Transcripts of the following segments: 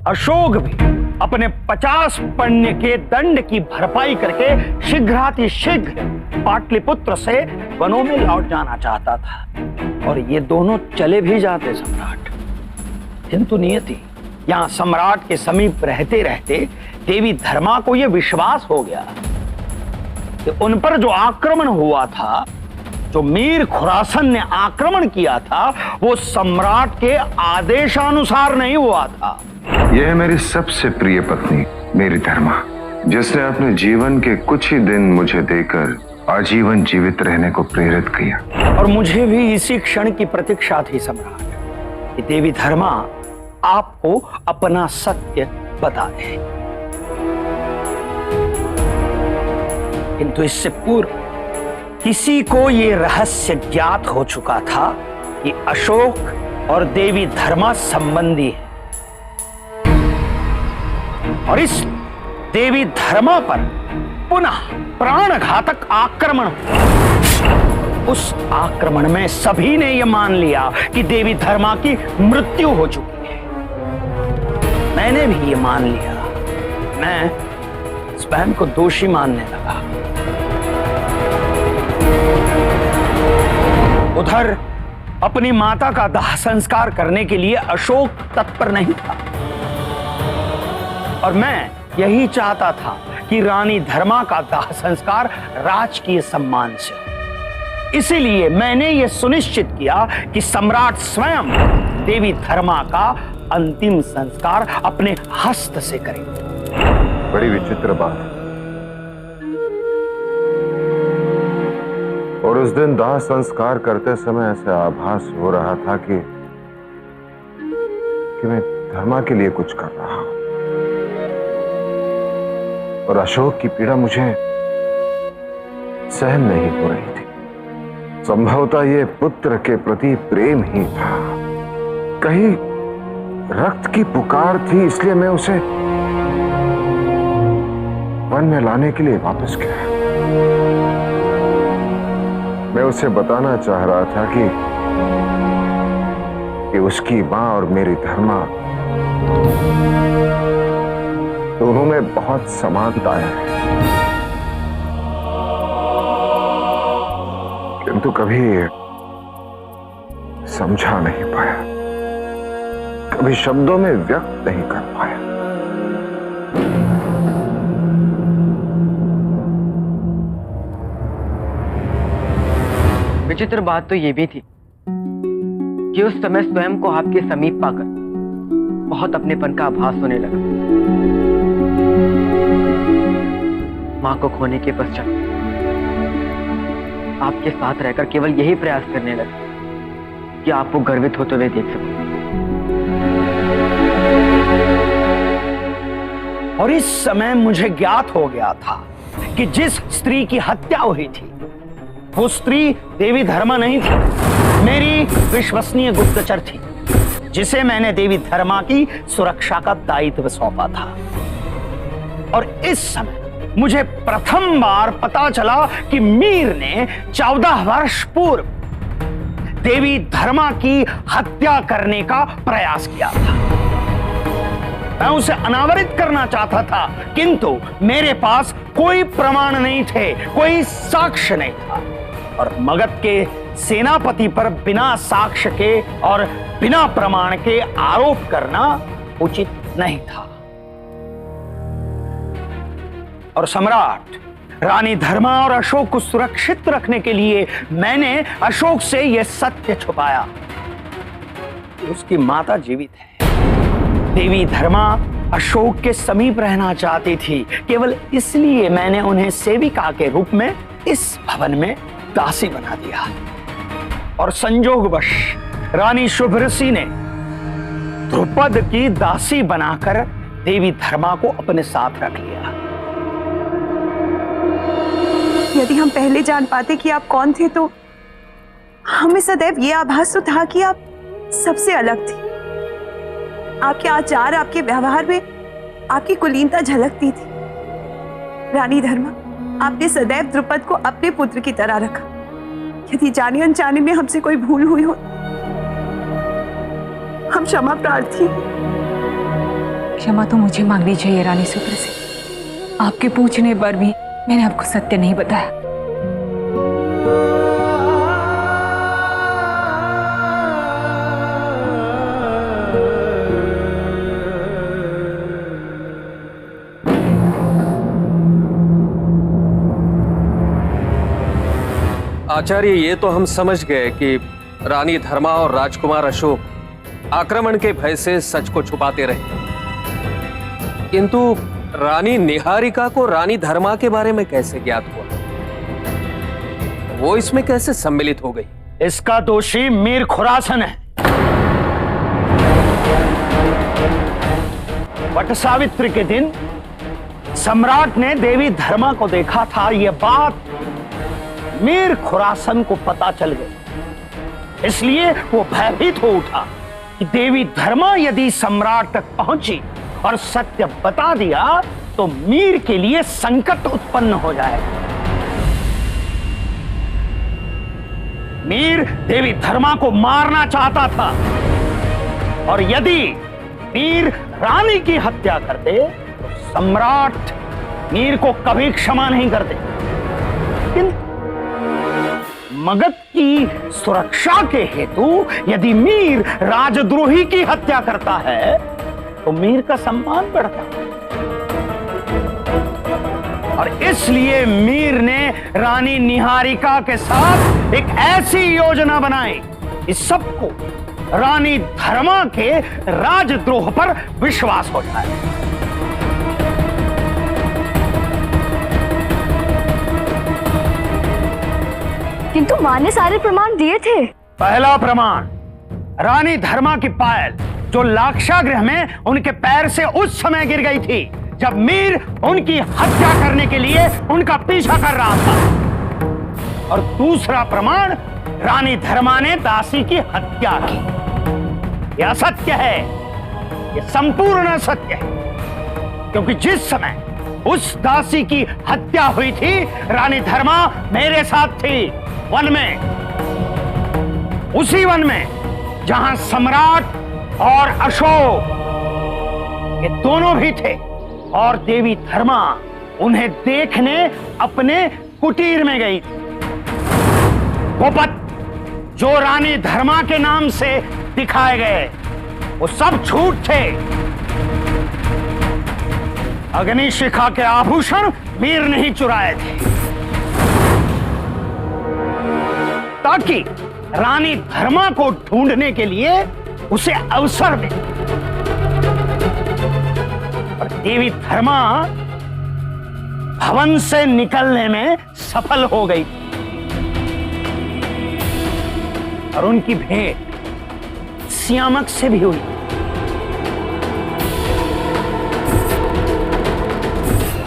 अशोक भी अपने 50 पुण्य के दंड की भरपाई करके शीघ्रातिशीघ्र पाटलिपुत्र से वनों में लौट जाना चाहता था और ये दोनों चले भी जाते सम्राट। किंतु नियति, यहां सम्राट के समीप रहते रहते देवी धर्मा को यह विश्वास हो गया कि उन पर जो आक्रमण हुआ था, जो मीर खुरासन ने आक्रमण किया था, वो सम्राट के आदेशानुसार नहीं हुआ था। यह है मेरी सबसे प्रिय पत्नी मेरी धर्मा, जिसने अपने जीवन के कुछ ही दिन मुझे देकर आजीवन जीवित रहने को प्रेरित किया। और मुझे भी इसी क्षण की प्रतीक्षा थी सम्राट, कि देवी धर्मा आपको अपना सत्य बता दे। किंतु इससे पूर्व किसी को यह रहस्य ज्ञात हो चुका था कि अशोक और देवी धर्मा संबंधी है, और इस देवी धर्मा पर पुनः प्राणघातक आक्रमण हुआ। उस आक्रमण में सभी ने यह मान लिया कि देवी धर्मा की मृत्यु हो चुकी है। मैंने भी ये मान लिया। मैं स्वयं को दोषी मानने लगा। उधर अपनी माता का दाह संस्कार करने के लिए अशोक तत्पर नहीं था, और मैं यही चाहता था कि रानी धर्मा का दाह संस्कार राजकीय सम्मान से हो। इसीलिए मैंने यह सुनिश्चित किया कि सम्राट स्वयं देवी धर्मा का अंतिम संस्कार अपने हस्त से करेंगे। बड़ी विचित्र बात। और उस दिन दाह संस्कार करते समय ऐसा आभास हो रहा था कि मैं धर्मा के लिए कुछ कर रहा हूं, और अशोक की पीड़ा मुझे सहन नहीं हो रही थी। संभवतः ये पुत्र के प्रति प्रेम ही था, कहीं रक्त की पुकार थी, इसलिए मैं उसे वन में लाने के लिए वापस गया। मैं उसे बताना चाह रहा था कि उसकी मां और मेरी धर्मा दोनों में बहुत समानता है, किंतु कभी समझा नहीं पाया, कभी शब्दों में व्यक्त नहीं कर पाया। विचित्र बात तो ये भी थी कि उस समय स्वयं को आपके समीप पाकर बहुत अपनेपन का आभास होने लगा। मां को खोने के पश्चात आपके साथ रहकर केवल यही प्रयास करने लगा कि आपको गर्वित होते हुए देख सकूं। और इस समय मुझे ज्ञात हो गया था कि जिस स्त्री की हत्या हुई थी वो स्त्री देवी धर्मा नहीं थी, मेरी विश्वसनीय गुप्तचर थी, जिसे मैंने देवी धर्मा की सुरक्षा का दायित्व सौंपा था। और इस समय मुझे प्रथम बार पता चला कि मीर ने 14 वर्ष पूर्व देवी धर्मा की हत्या करने का प्रयास किया था। मैं उसे अनावरित करना चाहता था, किंतु मेरे पास कोई प्रमाण नहीं थे, कोई साक्ष्य नहीं था, और मगध के सेनापति पर बिना साक्ष्य के और बिना प्रमाण के आरोप करना उचित नहीं था। और सम्राट, रानी धर्मा और अशोक को सुरक्षित रखने के लिए मैंने अशोक से यह सत्य छुपाया कि उसकी माता जीवित है। देवी धर्मा अशोक के समीप रहना चाहती थी, केवल इसलिए मैंने उन्हें सेविका के रूप में इस भवन में दासी बना दिया। और संजोगवश रानी शुभऋषि ने द्रुपद की दासी बनाकर देवी धर्मा को अपने साथ रख लिया। यदि हम पहले जान पाते कि आप कौन थे तो हमें सदैव ये आभास तो था कि आप सबसे अलग थे। आपके आचार, आपके व्यवहार में आपकी कुलीनता झलकती थी। रानी धर्मा, आपने सदैव द्रुपद को अपने पुत्र की तरह रखा। यदि जाने अनजाने में हमसे कोई भूल हुई हो, हम क्षमा प्रार्थी। क्षमा तो मुझे मांगनी चाहिए रानी सूत्र से। आपके पूछने पर भी मैंने आपको सत्य नहीं बताया। आचार्य, ये तो हम समझ गए कि रानी धर्मा और राजकुमार अशोक आक्रमण के भय से सच को छुपाते रहे, किंतु रानी निहारिका को रानी धर्मा के बारे में कैसे ज्ञात हुआ? वो इसमें कैसे सम्मिलित हो गई? इसका दोषी मीर खुरासन है। वट सावित्री के दिन सम्राट ने देवी धर्मा को देखा था। यह बात मीर खुरासन को पता चल गई, इसलिए वो भयभीत हो उठा कि देवी धर्मा यदि सम्राट तक पहुंची और सत्य बता दिया तो मीर के लिए संकट उत्पन्न हो जाएगा। मीर देवी धर्मा को मारना चाहता था और यदि मीर रानी की हत्या कर दे तो सम्राट मीर को कभी क्षमा नहीं करते। लेकिन मगध की सुरक्षा के हेतु यदि मीर राजद्रोही की हत्या करता है तो मीर का सम्मान बढ़ता है और इसलिए मीर ने रानी निहारिका के साथ एक ऐसी योजना बनाई कि सबको रानी धर्मा के राजद्रोह पर विश्वास हो जाए। किंतु मां ने सारे प्रमाण दिए थे। पहला प्रमाण रानी धर्मा की पायल जो लाक्षागृह में उनके पैर से उस समय गिर गई थी जब मीर उनकी हत्या करने के लिए उनका पीछा कर रहा था। और दूसरा प्रमाण रानी धर्मा ने दासी की हत्या की। यह असत्य है, यह संपूर्ण असत्य है, क्योंकि जिस समय उस दासी की हत्या हुई थी रानी धर्मा मेरे साथ थी वन में, उसी वन में जहां सम्राट और अशोक ये दोनों भी थे और देवी धर्मा उन्हें देखने अपने कुटीर में गई थी। वो पत्र जो रानी धर्मा के नाम से दिखाए गए वो सब झूठ थे। अग्निशिखा के आभूषण मीर नहीं चुराए थे ताकि रानी धर्मा को ढूंढने के लिए उसे अवसर दे। और देवी धर्मा भवन से निकलने में सफल हो गई और उनकी भेंट सियामक से भी हुई।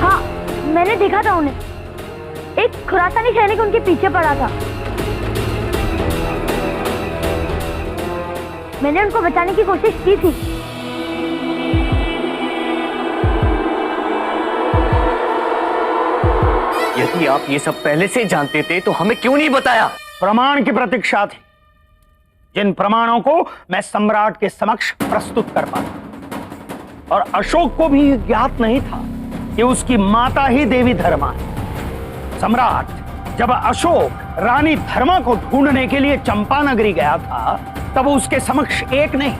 हाँ, मैंने देखा था उन्हें। एक खुरासानी सैनिक उनके पीछे पड़ा था। मैंने उनको बचाने की कोशिश की थी। यदि आप ये सब पहले से जानते थे तो हमें क्यों नहीं बताया? प्रमाण की प्रतीक्षा थी, जिन प्रमाणों को मैं सम्राट के समक्ष प्रस्तुत कर पाता। और अशोक को भी ज्ञात नहीं था कि उसकी माता ही देवी धर्मा है। सम्राट जब अशोक रानी धर्मा को ढूंढने के लिए चंपा नगरी गया था तब उसके समक्ष एक नहीं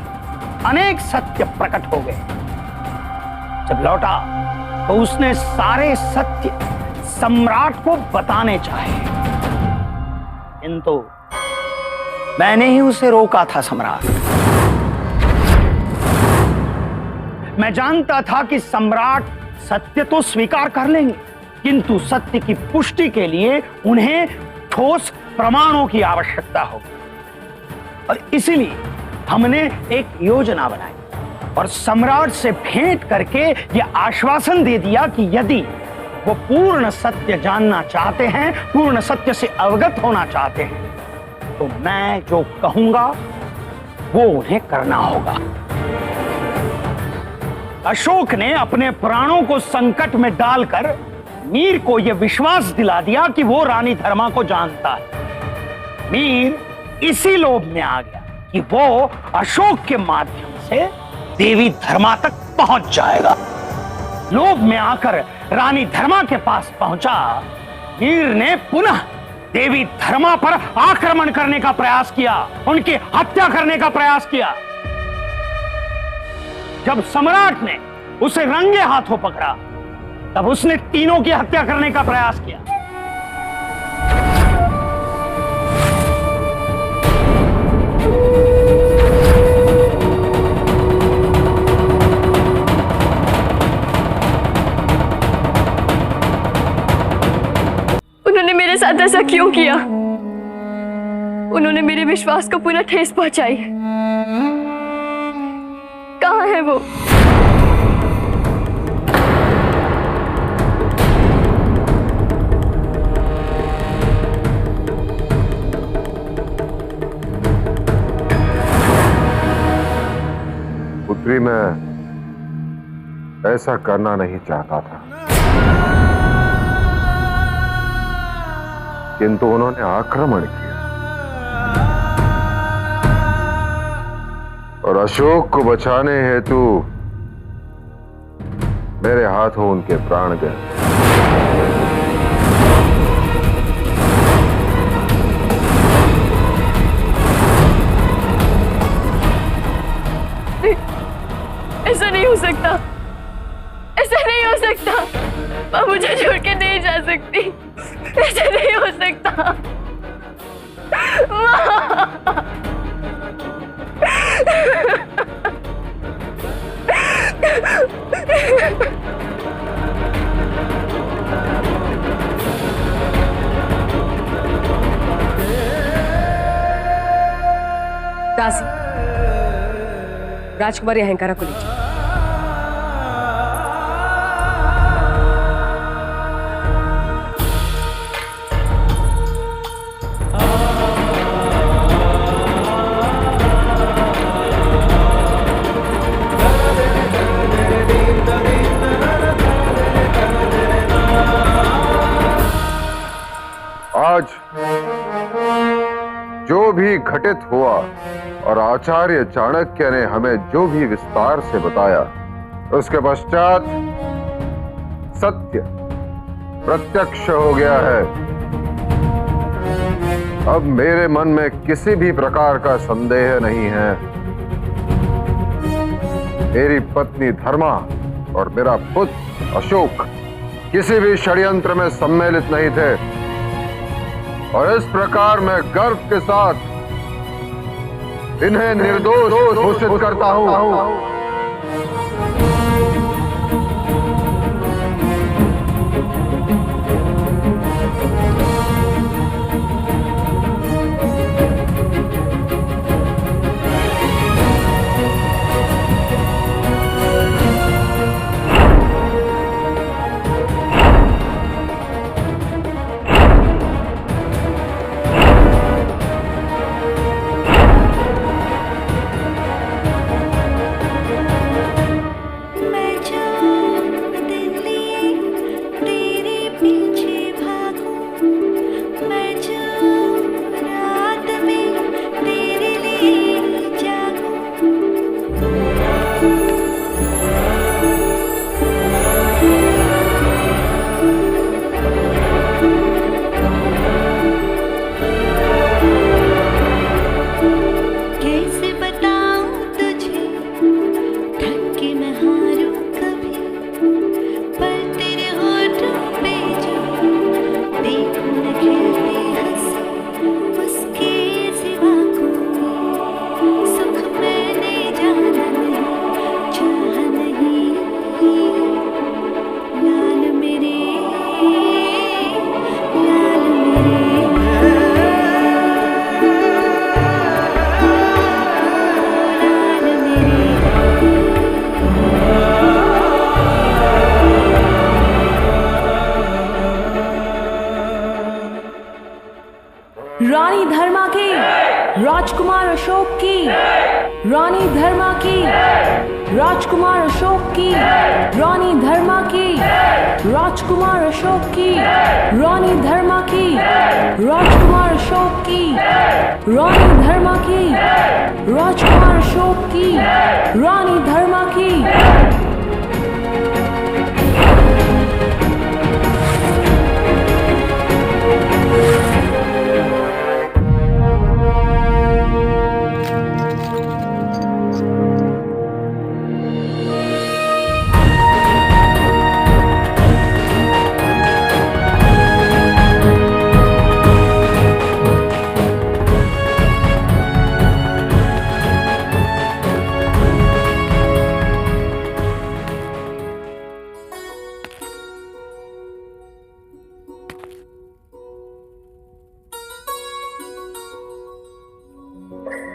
अनेक सत्य प्रकट हो गए। जब लौटा तो उसने सारे सत्य सम्राट को बताने चाहे, किंतु मैंने ही उसे रोका था। सम्राट, मैं जानता था कि सम्राट सत्य तो स्वीकार कर लेंगे, किंतु सत्य की पुष्टि के लिए उन्हें ठोस प्रमाणों की आवश्यकता होगी। और इसीलिए हमने एक योजना बनाई और सम्राट से भेंट करके यह आश्वासन दे दिया कि यदि वो पूर्ण सत्य जानना चाहते हैं, पूर्ण सत्य से अवगत होना चाहते हैं, तो मैं जो कहूंगा वो उन्हें करना होगा। अशोक ने अपने प्राणों को संकट में डालकर मीर को यह विश्वास दिला दिया कि वो रानी धर्मा को जानता है। मीर इसी लोभ में आ गया कि वो अशोक के माध्यम से देवी धर्मा तक पहुंच जाएगा। लोभ में आकर रानी धर्मा के पास पहुंचा, वीर ने पुनः देवी धर्मा पर आक्रमण करने का प्रयास किया, उनकी हत्या करने का प्रयास किया। जब सम्राट ने उसे रंगे हाथों पकड़ा, तब उसने तीनों की हत्या करने का प्रयास किया। उन्होंने मेरे साथ ऐसा क्यों किया? उन्होंने मेरे विश्वास को पुनः ठेस पहुंचाई। कहाँ है वो? पुत्री, मैं ऐसा करना नहीं चाहता था, किंतु उन्होंने आक्रमण किया और अशोक को बचाने हेतु मेरे हाथों उनके प्राण गए। ऐसा नहीं हो सकता, ऐसा नहीं हो सकता। माँ मुझे छोड़ के नहीं जा सकती, ऐसा नहीं हो सकता। माँ दासी, राजकुमारी अहंकारा को लीजिए। आज जो भी घटित हुआ और आचार्य चाणक्य ने हमें जो भी विस्तार से बताया, उसके पश्चात सत्य प्रत्यक्ष हो गया है। अब मेरे मन में किसी भी प्रकार का संदेह नहीं है। मेरी पत्नी धर्मा और मेरा पुत्र अशोक किसी भी षड्यंत्र में सम्मिलित नहीं थे, और इस प्रकार मैं गर्व के साथ इन्हें निर्दोष घोषित करता हूं। रानी धर्मा की, राजकुमार अशोक की, रानी धर्मा की, राजकुमार अशोक की, रानी धर्मा की, राजकुमार अशोक की, रानी धर्मा की, राजकुमार अशोक की, रानी धर्मा की, राजकुमार अशोक की, रानी धर्मा की।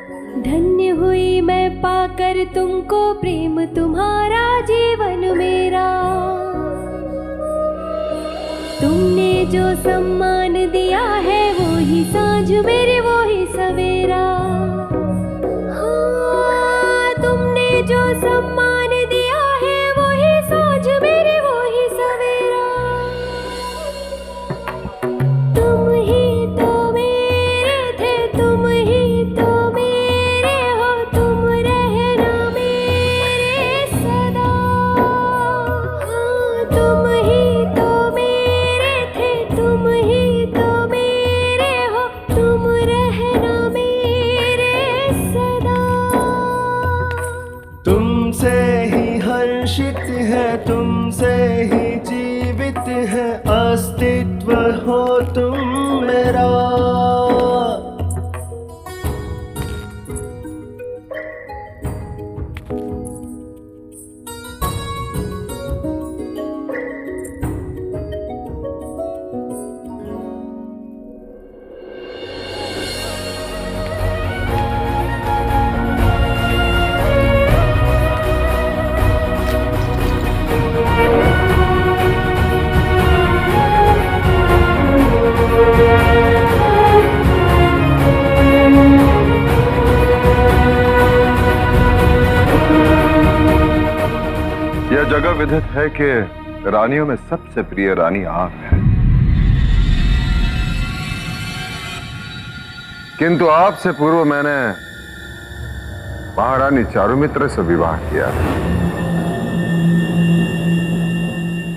धन्य हुई मैं पाकर तुमको, प्रेम तुम्हारा जीवन मेरा। तुमने जो सम्मान दिया है वो ही सांझ मेरे वो ही सवेरा। हाँ, तुमने जो सम्मान दिया है वो ही सांझ मेरे वो ही सवेरा। तुम ही तो मेरे थे, तुम ही तो मेरे हो, तुम रहना मेरे सदा। हाँ, तुम ही तो मेरे थे, तुम ही तो मेरे हो, तुम रहना मेरे सदा। तुमसे ही हर्षित है, तुमसे ही जीवित है, अस्तित्व हो तुम मेरा। यह जगह विदित है कि रानियों में सबसे प्रिय रानी आप हैं, किंतु आपसे पूर्व मैंने महारानी चारुमित्र से विवाह किया,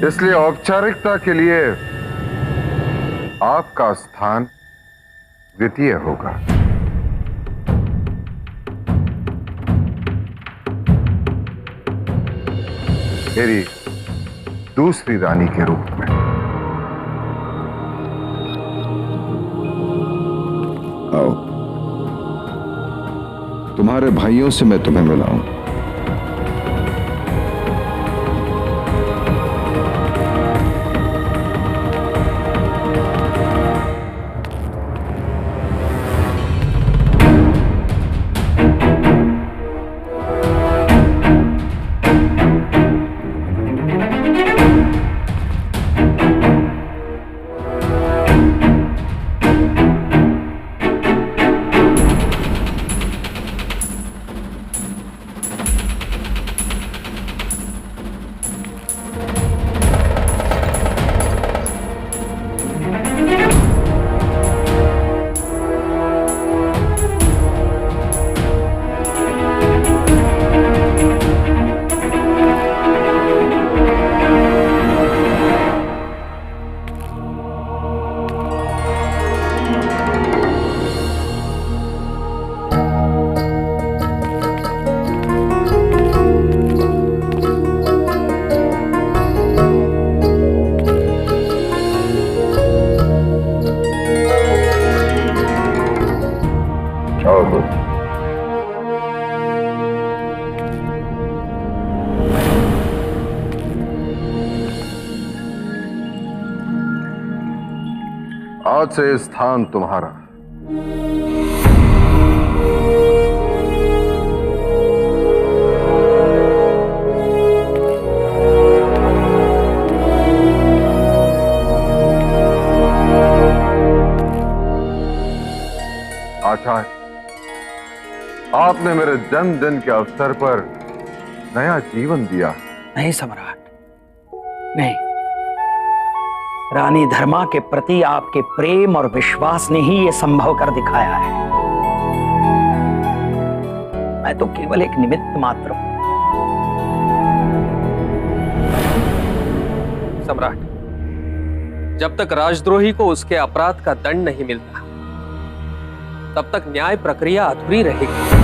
इसलिए औपचारिकता के लिए आपका स्थान द्वितीय होगा। मेरी दूसरी रानी के रूप में। आओ, तुम्हारे भाइयों से मैं तुम्हें मिलाऊं। आज से स्थान तुम्हारा। आचार्य, आपने मेरे जन्मदिन के अवसर पर नया जीवन दिया। नहीं सम्राट, नहीं। रानी धर्मा के प्रति आपके प्रेम और विश्वास ने ही यह संभव कर दिखाया है। मैं तो केवल एक निमित्त मात्र हूं। सम्राट, जब तक राजद्रोही को उसके अपराध का दंड नहीं मिलता, तब तक न्याय प्रक्रिया अधूरी रहेगी।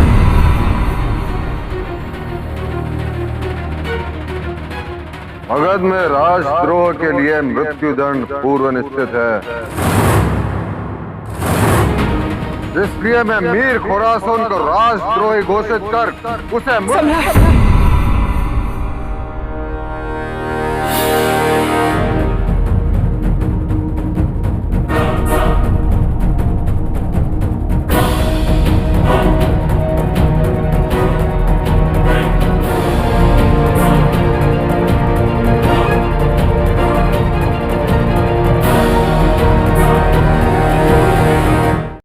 मगध में राजद्रोह के लिए मृत्युदंड पूर्व निश्चित है, इसलिए मैं मीर खुरासन को राजद्रोही घोषित कर उसे